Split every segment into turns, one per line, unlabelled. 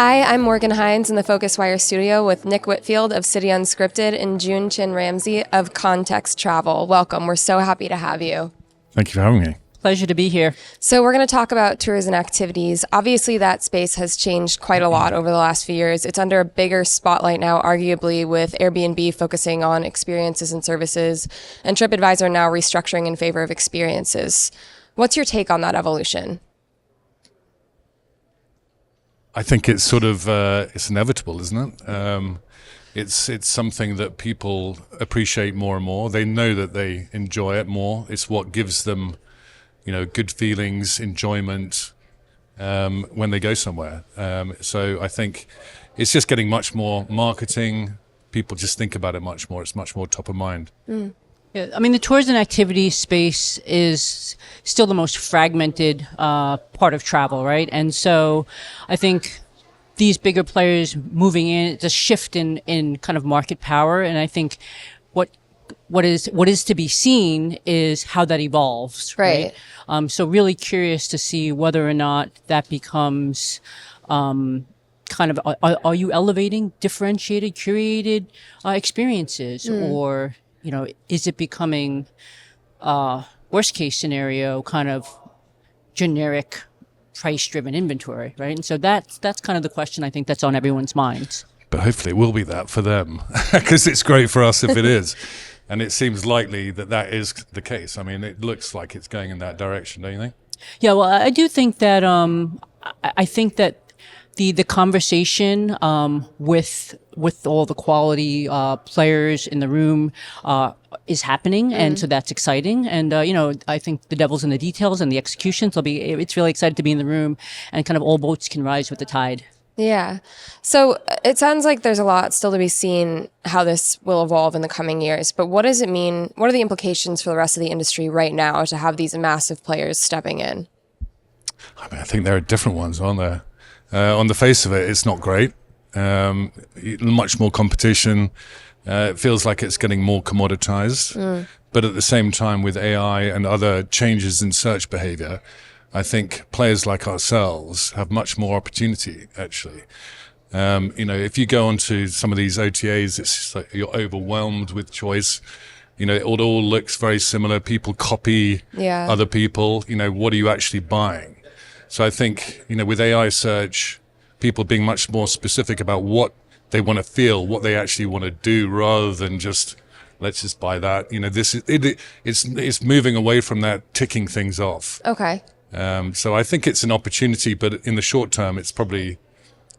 Hi, I'm Morgan Hines in the PhocusWire studio with Nick Whitfield of CityUnscripted and June Chin-Ramsey of Context Travel. Welcome. We're so happy to have you.
Thank you for having me.
Pleasure to be here.
So we're going to talk about tours and activities. Obviously, that space has changed quite a lot over the last few years. It's under a bigger spotlight now, arguably, with Airbnb focusing on experiences and services, and Tripadvisor now restructuring in favor of experiences. What's your take on that evolution?
I think it's sort of it's inevitable, isn't it? It's something that people appreciate more and more. They know that they enjoy it more. It's what gives them, good feelings, enjoyment when they go somewhere. So I think it's just getting much more marketing. People just think about it much more. It's much more top of mind.
Mm.
Yeah, I mean, the tours and activities space is still the most fragmented part of travel, right? And so I think these bigger players moving in, it's a shift in kind of market power. And I think what is to be seen is how that evolves, right? So really curious to see whether or not that becomes kind of, are you elevating differentiated, curated experiences, or is it becoming worst case scenario kind of generic price driven inventory, right? And so that's kind of the question I think that's on everyone's minds.
But hopefully it will be that for them, because it's great for us if it is. And it seems likely that is the case. I mean, it looks like it's going in that direction, don't you think? Yeah,
well, I do think that I think that the conversation with all the quality players in the room is happening, and so that's exciting. And I think the devil's in the details and the executions. It's really exciting to be in the room, and kind of all boats can rise with the tide.
Yeah. So it sounds like there's a lot still to be seen how this will evolve in the coming years. But what does it mean? What are the implications for the rest of the industry right now to have these massive players stepping in?
I mean, I think there are different ones, aren't there? On the face of it, it's not great. Much more competition. It feels like it's getting more commoditized. But at the same time, with AI and other changes in search behavior, I think players like ourselves have much more opportunity, actually. If you go onto some of these OTAs, it's just like you're overwhelmed with choice. It all looks very similar. People copy other people. What are you actually buying? So I think, with AI search, people being much more specific about what they want to feel, what they actually want to do, rather than just, let's just buy that. It's moving away from that ticking things off.
Okay.
So I think it's an opportunity, but in the short term, it's probably,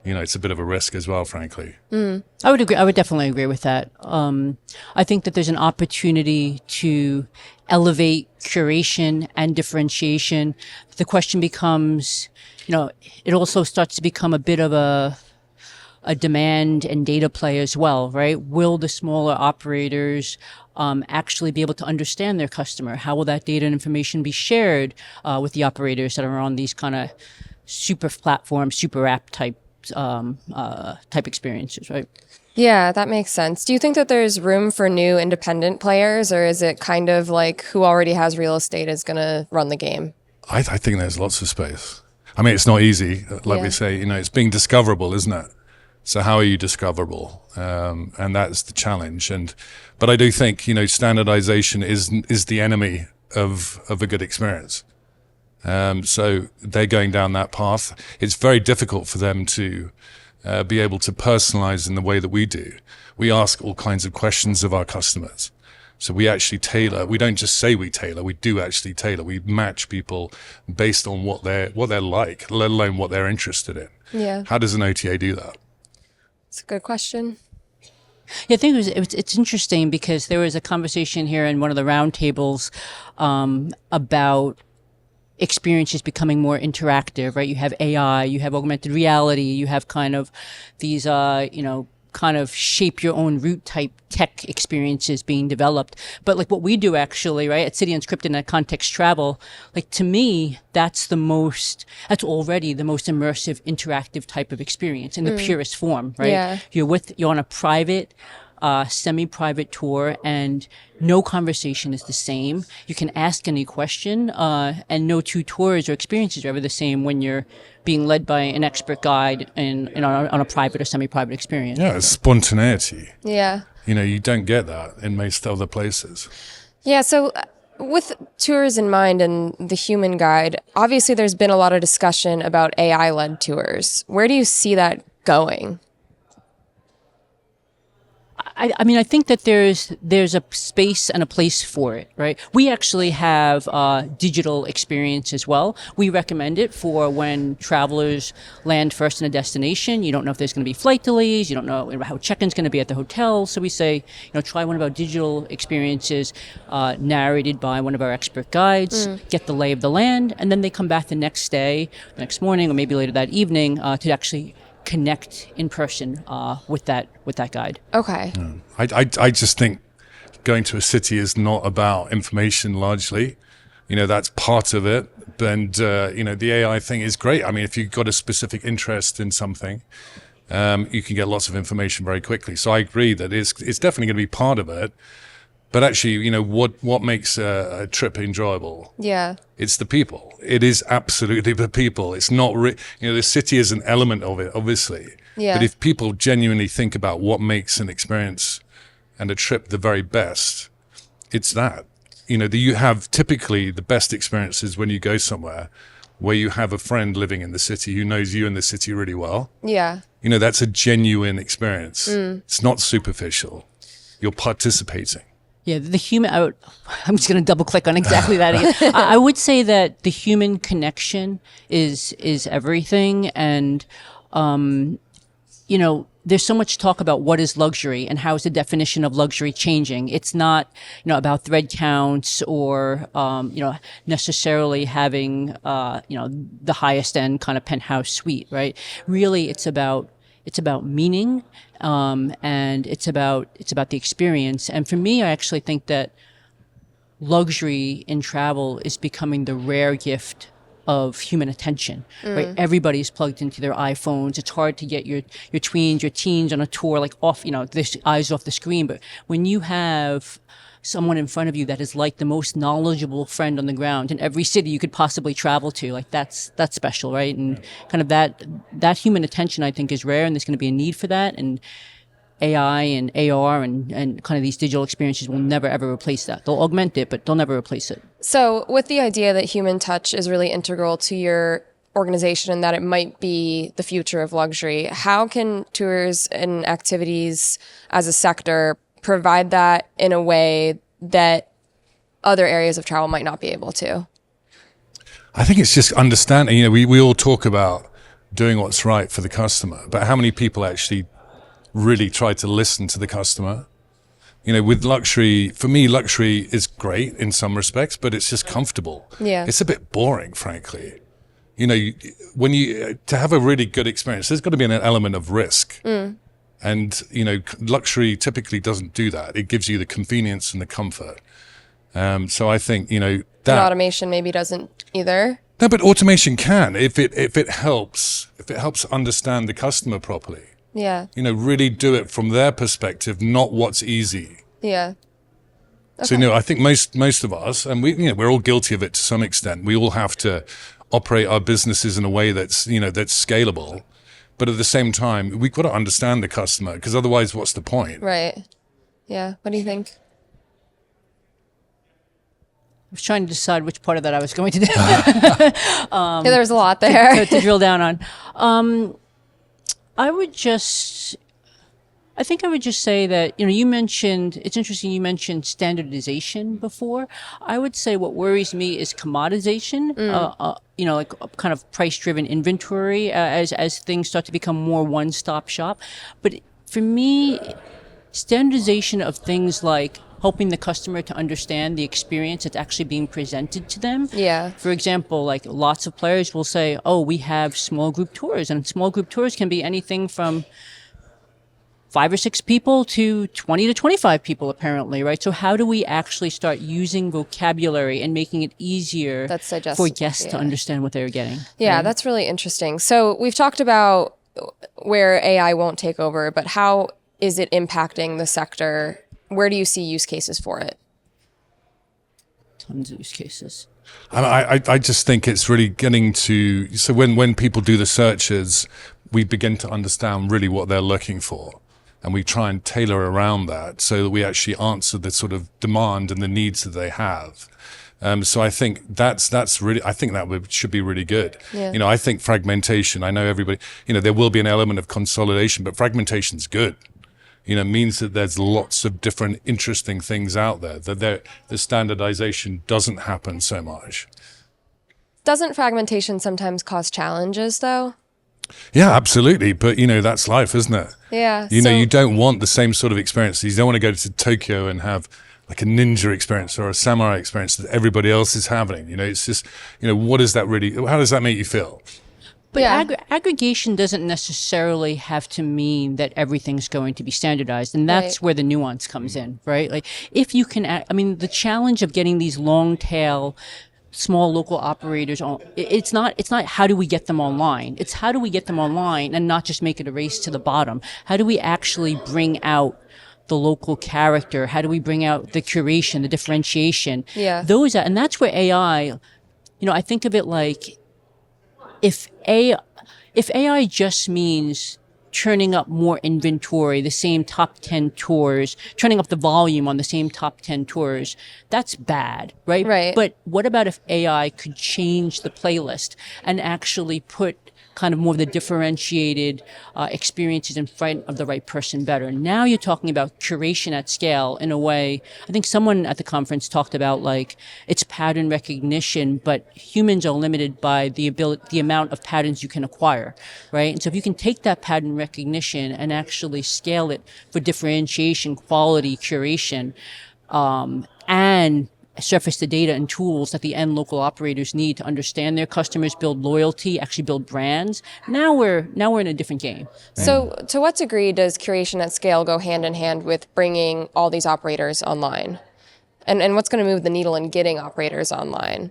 it's a bit of a risk as well, frankly.
I would agree. I would definitely agree with that. I think that there's an opportunity to elevate curation and differentiation. The question becomes, it also starts to become a bit of a demand and data play as well, right? Will the smaller operators actually be able to understand their customer? How will that data and information be shared with the operators that are on these kind of super platform, super app type experiences, right?
Yeah, that makes sense. Do you think that there's room for new independent players, or is it kind of like who already has real estate is going to run the game?
I think there's lots of space. I mean, it's not easy. We say, it's being discoverable, isn't it? So how are you discoverable? And that's the challenge. But I do think, standardization is the enemy of a good experience. So they're going down that path. It's very difficult for them to be able to personalize in the way that we do. We ask all kinds of questions of our customers. So we actually tailor. We don't just say we tailor. We do actually tailor. We match people based on what they're like, let alone what they're interested in.
Yeah.
How does an OTA do that?
It's a good question.
Yeah, I think it's interesting because there was a conversation here in one of the roundtables about experiences becoming more interactive, right? You have AI, you have augmented reality, you have kind of these, kind of shape your own route type tech experiences being developed. But like what we do actually, right, at CityUnscripted and at Context Travel, like to me, that's already the most immersive, interactive type of experience in the purest form, right?
Yeah.
You're on a private semi-private tour, and no conversation is the same. You can ask any question, and no two tours or experiences are ever the same when you're being led by an expert guide on a private or semi-private experience.
Yeah, it's spontaneity.
Yeah.
You don't get that in most other places.
Yeah, so with tours in mind and the human guide, obviously there's been a lot of discussion about AI-led tours. Where do you see that going?
I mean, I think that there's a space and a place for it, right? We actually have digital experience as well. We recommend it for when travelers land first in a destination. You don't know if there's going to be flight delays. You don't know how check-in's going to be at the hotel. So we say, try one of our digital experiences narrated by one of our expert guides, get the lay of the land, and then they come back the next day, the next morning, or maybe later that evening to actually connect in person with that guide.
Okay.
I just think going to a city is not about information largely. That's part of it. And, the AI thing is great. I mean, if you've got a specific interest in something, you can get lots of information very quickly. So I agree that it's definitely going to be part of it. But actually, what makes a trip enjoyable?
Yeah.
It's the people. It is absolutely the people. It's not, the city is an element of it, obviously.
Yeah.
But if people genuinely think about what makes an experience and a trip the very best, it's that. You have typically the best experiences when you go somewhere where you have a friend living in the city who knows you and the city really well.
Yeah.
That's a genuine experience. It's not superficial. You're participating.
Yeah, the human. I'm just going to double click on exactly that again. I would say that the human connection is everything, and there's so much talk about what is luxury and how is the definition of luxury changing. It's not about thread counts or necessarily having the highest end kind of penthouse suite, right? Really, it's about meaning. And it's about the experience. And for me, I actually think that luxury in travel is becoming the rare gift of human attention, right? Everybody's plugged into their iPhones. It's hard to get your tweens, your teens on a tour, like off, this eyes off the screen. But when you have someone in front of you that is like the most knowledgeable friend on the ground in every city you could possibly travel to, like that's special, right? And kind of that human attention, I think, is rare, and there's going to be a need for that. And AI and AR and kind of these digital experiences will never ever replace that. They'll augment it, but they'll never replace it.
So with the idea that human touch is really integral to your organization and that it might be the future of luxury, how can tours and activities as a sector provide that in a way that other areas of travel might not be able to?
I think it's just understanding. We all talk about doing what's right for the customer, but how many people actually really try to listen to the customer? With luxury, for me, luxury is great in some respects, but it's just comfortable.
Yeah.
It's a bit boring, frankly. When to have a really good experience, there's got to be an element of risk. And, luxury typically doesn't do that. It gives you the convenience and the comfort. So I think, that...
And automation maybe doesn't either.
No, but automation can, if it helps understand the customer properly.
Yeah.
Really do it from their perspective, not what's easy.
Yeah.
Okay. So, I think most of us, and we're all guilty of it to some extent. We all have to operate our businesses in a way that's, that's scalable. But at the same time, we've got to understand the customer, because otherwise, what's the point?
Right. Yeah. What do you think?
I was trying to decide which part of that I was going to do.
Yeah, there was a lot there.
to drill down on. I would just say that, you mentioned, it's interesting you mentioned standardization before. I would say what worries me is commodization, like a kind of price-driven inventory as things start to become more one-stop shop. But for me, standardization of things like helping the customer to understand the experience that's actually being presented to them.
Yeah.
For example, like lots of players will say, oh, we have small group tours, and small group tours can be anything from 5 or 6 people to 20 to 25 people, apparently, right? So how do we actually start using vocabulary and making it easier for guests to understand what they're getting?
Yeah,
right?
That's really interesting. So we've talked about where AI won't take over, but how is it impacting the sector? Where do you see use cases for it?
Tons of use cases.
I just think it's really getting to, so when people do the searches, we begin to understand really what they're looking for. And we try and tailor around that so that we actually answer the sort of demand and the needs that they have. So I think that's really, I think that should be really good.
Yeah.
You know, I think fragmentation, I know everybody, you know, there will be an element of consolidation, but fragmentation's good. You know, means that there's lots of different interesting things out there, that the standardization doesn't happen so much.
Doesn't fragmentation sometimes cause challenges, though?
Yeah, absolutely. But, you know, that's life, isn't it?
Yeah.
You know, you don't want the same sort of experience. You don't want to go to Tokyo and have like a ninja experience or a samurai experience that everybody else is having. You know, it's just, you know, what is that really, how does that make you feel?
But
Yeah.
aggregation doesn't necessarily have to mean that everything's going to be standardized. And that's
Right.
where the nuance comes in, right? Like if you can, I mean, the challenge of getting these long tail, small local operators on, it's not how do we get them online? It's how do we get them online and not just make it a race to the bottom? How do we actually bring out the local character? How do we bring out the curation, the differentiation?
Yeah.
And that's where AI, you know, I think of it like, if AI just means turning up more inventory, the same top 10 tours, turning up the volume on the same top 10 tours, that's bad, right?
Right.
But what about if AI could change the playlist and actually put kind of more of the differentiated experiences in front of the right person better? Now you're talking about curation at scale in a way. I think someone at the conference talked about like it's pattern recognition, but humans are limited by the amount of patterns you can acquire, right? And so if you can take that pattern recognition and actually scale it for differentiation, quality, curation, and surface the data and tools that the end local operators need to understand their customers, build loyalty, actually build brands. Now we're in a different game.
So to what degree does curation at scale go hand in hand with bringing all these operators online? And what's going to move the needle in getting operators online?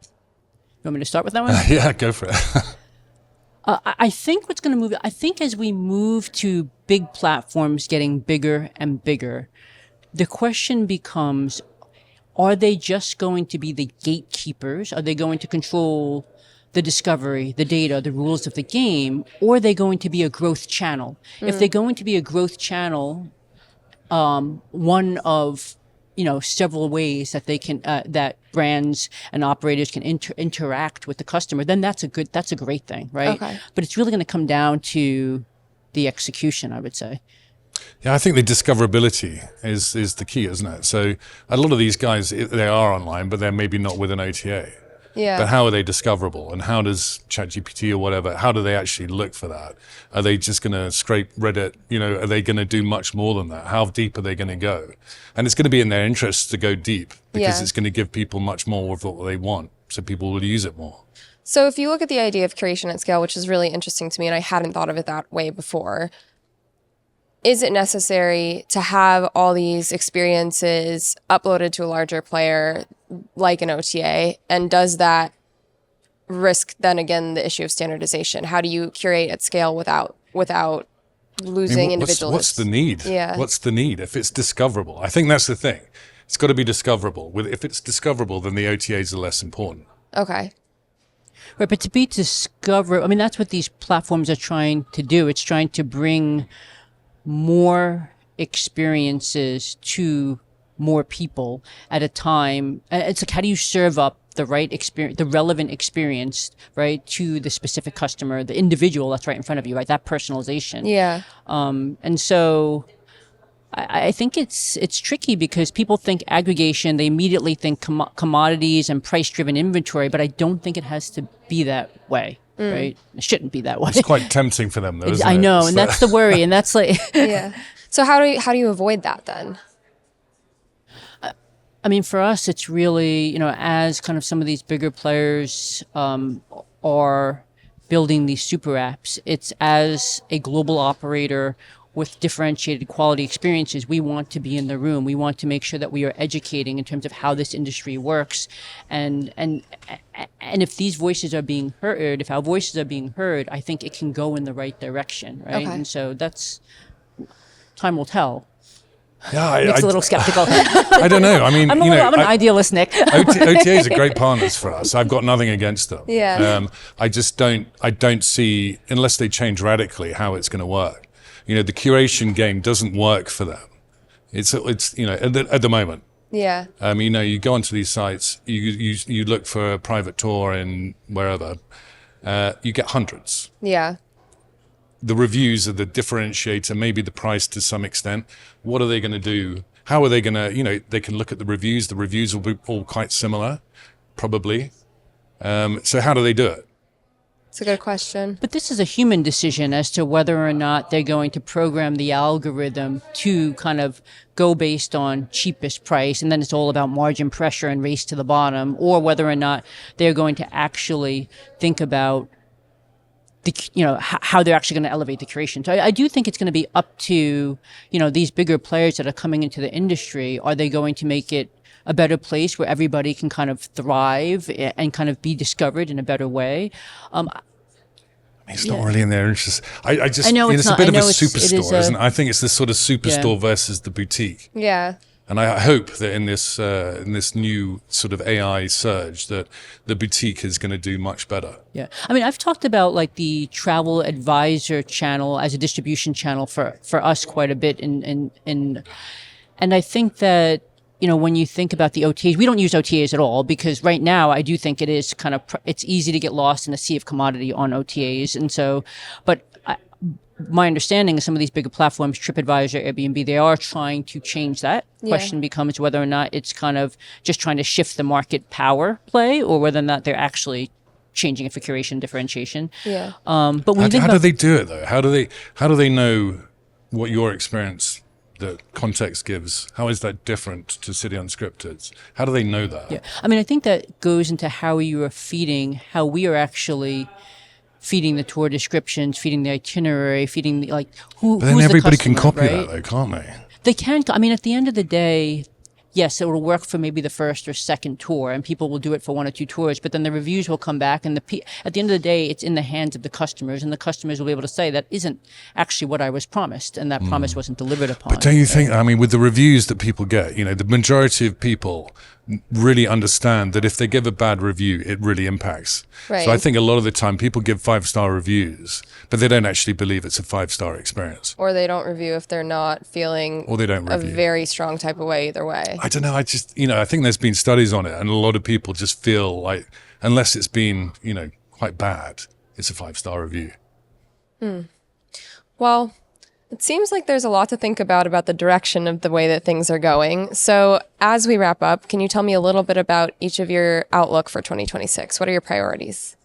You want me to start with that one?
Yeah, go for it.
I think what's going to move, I think as we move to big platforms getting bigger and bigger, the question becomes, are they just going to be the gatekeepers? Are they going to control the discovery, the data, the rules of the game? Or are they going to be a growth channel? If they're going to be a growth channel, one of, you know, several ways that they can, that brands and operators can interact with the customer, then that's a great thing, right?
Okay.
But it's really going to come down to the execution, I would say.
Yeah, I think the discoverability is the key, isn't it? So a lot of these guys, they are online, but they're maybe not with an OTA.
Yeah.
But how are they discoverable? And how does ChatGPT or whatever, how do they actually look for that? Are they just going to scrape Reddit? You know, are they going to do much more than that? How deep are they going to go? And it's going to be in their interest to go deep because
Yeah.
it's going to give people much more of what they want. So people will use it more.
So if you look at the idea of curation at scale, which is really interesting to me, and I hadn't thought of it that way before, is it necessary to have all these experiences uploaded to a larger player like an OTA? And does that risk then again the issue of standardization? How do you curate at scale without losing individuals?
What's the need?
Yeah.
What's the need? If it's discoverable, I think that's the thing. It's got to be discoverable. If it's discoverable, then the OTAs are less important.
Okay.
Right, but to be discovered, I mean, that's what these platforms are trying to do. It's trying to bring more experiences to more people at a time. It's like, how do you serve up the right experience, the relevant experience, right, to the specific customer, the individual that's right in front of you, right? That personalization.
Yeah.
And so I think it's tricky because people think aggregation, they immediately think commodities and price-driven inventory, but I don't think it has to be that way, right? It shouldn't be that way.
It's quite tempting for them, though, isn't it?
I know, and that's the worry, and that's like...
Yeah. So how do you avoid that then?
I mean, for us, it's really, you know, as kind of some of these bigger players are building these super apps, it's as a global operator with differentiated quality experiences, we want to be in the room. We want to make sure that we are educating in terms of how this industry works. And if these voices are being heard, if our voices are being heard, I think it can go in the right direction, right?
Okay.
And so that's time will tell.
Yeah,
Nick's a little skeptical.
I don't know. I mean,
I'm an idealist, Nick.
OTAs are great partners for us. I've got nothing against them.
Yeah.
I don't see, unless they change radically, how it's going to work. The curation game doesn't work for them. It's at the moment.
Yeah.
You go onto these sites, you look for a private tour in wherever, you get hundreds.
Yeah.
The reviews are the differentiator, maybe the price to some extent. What are they going to do? How are they going to, they can look at the reviews. The reviews will be all quite similar, probably. So how do they do it?
It's a good question.
But this is a human decision as to whether or not they're going to program the algorithm to kind of go based on cheapest price, and then it's all about margin pressure and race to the bottom, or whether or not they're going to actually think about how they're actually going to elevate the curation. So I do think it's going to be up to, these bigger players that are coming into the industry. Are they going to make it a better place where everybody can kind of thrive and kind of be discovered in a better way?
It's not really in their interest. I know
it's
a bit of a
it's
superstore, isn't it? I think it's this sort of superstore versus the boutique.
Yeah.
And I hope that in this new sort of AI surge, that the boutique is going to do much better.
Yeah, I mean, I've talked about like the travel advisor channel as a distribution channel for us quite a bit, and I think that when you think about the OTAs, we don't use OTAs at all, because right now I do think it is kind of it's easy to get lost in a sea of commodity on OTAs, and so, but. My understanding is some of these bigger platforms, TripAdvisor, Airbnb, they are trying to change that.
Yeah.
Question becomes whether or not it's kind of just trying to shift the market power play, or whether or not they're actually changing it for curation differentiation.
Yeah.
But when how do they do it though? How do they know what your experience, the context gives? How is that different to City Unscripted? How do they know that?
Yeah. I mean, I think that goes into how you are feeding, how we are actually feeding the tour descriptions, feeding the itinerary, feeding the, who.
But then
who's
everybody
the customer,
can copy
right?
that, though, can't they?
They can. I mean, at the end of the day, yes, it will work for maybe the first or second tour, and people will do it for one or two tours. But then the reviews will come back, and at the end of the day, it's in the hands of the customers, and the customers will be able to say that isn't actually what I was promised, and that promise wasn't delivered upon.
But don't you think? I mean, with the reviews that people get, the majority of people really understand that if they give a bad review, it really impacts.
Right.
So I think a lot of the time people give 5-star reviews, but they don't actually believe it's a 5-star experience.
Or they don't review if they're not feeling
Or they don't
a
review.
very strong type of way either way.
I don't know. I just, I think there's been studies on it, and a lot of people just feel like, unless it's been, quite bad, it's a 5-star review.
Well, it seems like there's a lot to think about the direction of the way that things are going. So as we wrap up, can you tell me a little bit about each of your outlook for 2026? What are your priorities?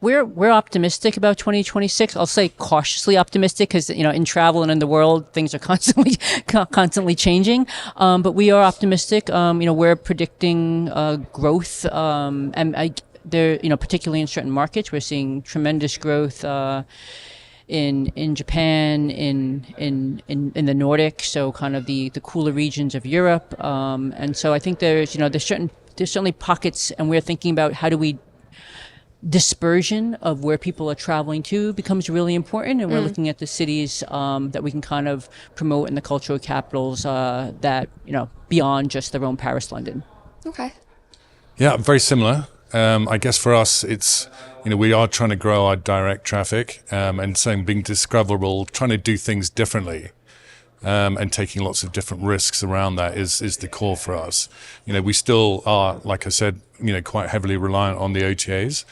We're optimistic about 2026. I'll say cautiously optimistic, because in travel and in the world things are constantly changing. But we are optimistic. We're predicting growth, and particularly in certain markets, we're seeing tremendous growth. In Japan, in the Nordics, so kind of the cooler regions of Europe, and so I think there's certainly pockets, and we're thinking about how do we dispersion of where people are traveling to becomes really important, and we're looking at the cities that we can kind of promote in the cultural capitals that beyond just the Rome, Paris, London.
Okay.
Yeah, very similar. I guess for us, it's, we are trying to grow our direct traffic, and saying being discoverable, trying to do things differently, and taking lots of different risks around that is the core for us. We still are, like I said, quite heavily reliant on the OTAs.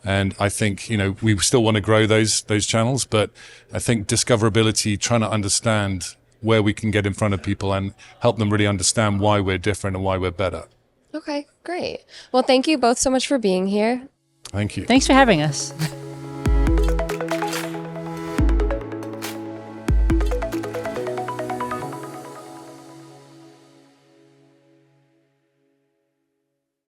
And I think, we still want to grow those channels, but I think discoverability, trying to understand where we can get in front of people and help them really understand why we're different and why we're better.
Okay, great. Well, thank you both so much for being here.
Thank you.
Thanks for having us.